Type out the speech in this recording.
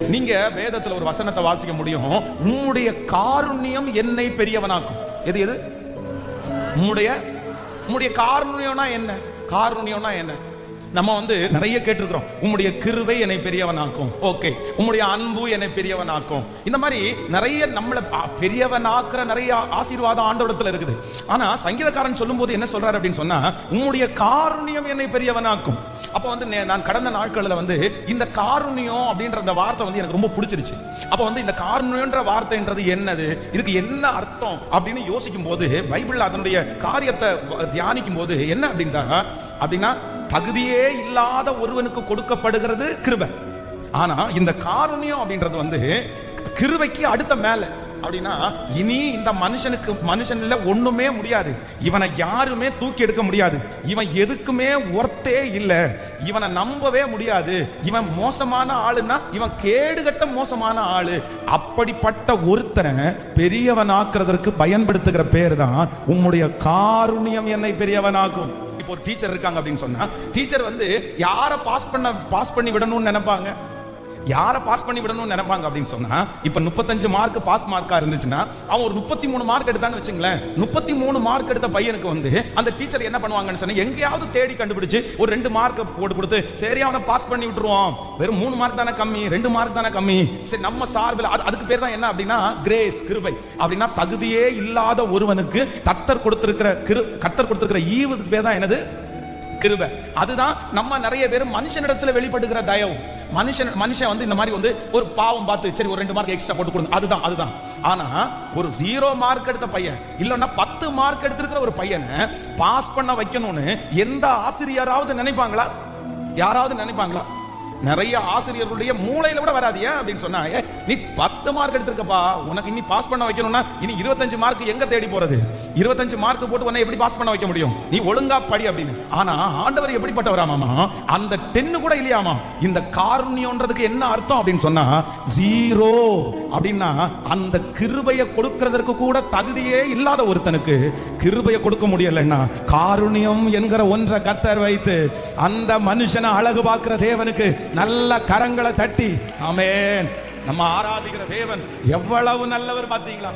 நீங்க வேதத்துல ஒரு வசனத்தை வாசிக்க முடியும். உம்முடைய காருண்யம் என்னை பெரியவனாக்கும். எது எது? உம்முடைய காருண்யம்னா என்ன? காருண்யம்னா என்ன? நம்ம நிறைய கேட்டிருக்கிறோம். உம்முடைய கிருபை என்னை பெரியவனாக்கும். ஓகே, உம்முடைய அன்பு என்னை பெரியவனாக்கும். இந்த மாதிரி நிறைய நம்மளை பெரியவனாக்குற நிறைய ஆசீர்வாதம் ஆண்டவரிடத்துல இருக்குது. ஆனா சங்கீதக்காரன் சொல்லும் போது என்ன சொல்றாரு அப்படின்னு சொன்னா, உம்முடைய காருண்யம் என்னை பெரியவனாக்கும். அப்ப நான் கடந்த நாட்களில் இந்த காருண்யம் அப்படின்ற அந்த வார்த்தை எனக்கு ரொம்ப பிடிச்சிருச்சு. அப்ப இந்த காருண்யன்ற வார்த்தைன்றது என்னது, இதுக்கு என்ன அர்த்தம் அப்படின்னு யோசிக்கும் போது, பைபிள் அதனுடைய காரியத்தை தியானிக்கும் போது என்ன அப்படின்னா தகுதியே இல்லாத ஒருவனுக்கு கொடுக்கப்படுகிறது கிருபை. ஆனா இந்த காருண்யம் அப்படின்றது கிருபைக்கு அடுத்த மேல. அப்படின்னா இனி இந்த மனுஷன்ல ஒண்ணுமே முடியாது, இவனை யாருமே தூக்கி எடுக்க முடியாது, இவன் எதுக்குமே ஒர்த்தே இல்ல, இவனை நம்பவே முடியாது, இவன் மோசமான ஆளுன்னா இவன் கேடுகட்ட மோசமான ஆளு. அப்படிப்பட்ட ஒருத்தனை பெரியவனாக்குறதற்கு பயன்படுத்துகிற பேர் தான் உம்முடைய காருண்யம் என்னை பெரியவனாக்கும். இப்போ ஒரு டீச்சர் இருக்காங்க அப்படின்னு சொன்னா, டீச்சர் யாரை பாஸ் பண்ணி விடணும்னு நினைப்பாங்க? யாரை பாஸ் பண்ணி விடணும்னு நினைப்பாங்க அப்படின்னு சொன்னா, இப்ப 35 மார்க் பாஸ் மார்க்கா இருந்துச்சுன்னா அவன் ஒரு 33 மார்க் எடுத்தான்னு வச்சுங்களேன். 33 மார்க் எடுத்த பையனுக்கு அந்த டீச்சர் என்ன பண்ணுவாங்கன்னு சொன்னா, எங்கேயாவது தேடி கண்டுபிடிச்சு ஒரு 2 மார்க் போட்டு கொடுத்து, சரி அவனை பாஸ் பண்ணி விட்டுருவோம், வெறும் 3 மார்க் தானே கம்மி, 2 மார்க் தானே கம்மி, சரி நம்ம சார்பில். அதுக்கு பேர் தான் என்ன அப்படின்னா கிரேஸ், கிருபை. அப்படின்னா தகுதியே இல்லாத ஒருவனுக்கு கர்த்தர் கொடுத்திருக்கிற ஈவுக்கு பேர் தான் என்னது? கிருபை. அதுதான் நம்ம நிறைய பேர் மனுஷனிடத்துல வெளிப்படுகிற தயவு. மனுஷன் இந்த மாதிரி ஒரு பாவம் பார்த்து சரி ஒரு 2 மார்க் எக்ஸ்ட்ரா போட்டு கொடுங்க, அதுதான். ஆனா ஒரு 0 மார்க் எடுத்த பையன் இல்லன்னா 10 மார்க் எடுத்திருக்கிற ஒரு பையனை பாஸ் பண்ண வைக்கணும்னு எந்த ஆசிரியராவது நினைப்பாங்களா? யாராவது நினைப்பாங்களா? நிறைய ஆசிரியர்களுடைய மூளையில கூட வராது. ஏன் அப்படின்னு சொன்னா, நீ 10 மார்க் எடுத்திருக்கப்பா, உனக்கு இனி பாஸ் பண்ண வைக்கணும்னா இனி 25 மார்க் எங்க தேடி போறது? 25 மார்க் போட்டு உன்னை எப்படி பாஸ் பண்ண வைக்க முடியும்? நீ ஒழுங்கா படி அப்படின்னு. ஆனா ஆண்டவர் எப்படிப்பட்டவராமா? அந்த 10 கூட இல்லையாமா. இந்த காருண்யம்ன்றதுக்கு என்ன அர்த்தம் அப்படின்னு சொன்னா, 0 அப்படின்னா அந்த கிருபையை கொடுக்கிறதற்கு கூட தகுதியே இல்லாத ஒருத்தனுக்கு கிருபையை கொடுக்க முடியலன்னா, காருண்யம் என்கிற ஒன்றை கர்த்தர் வைத்து அந்த மனுஷனை அழகு பார்க்கிற தேவனுக்கு நல்ல கரங்களை தட்டி ஆமென். நம்ம ஆராதிக்கிற தேவன் எவ்வளவு நல்லவர் பாத்தீங்களா?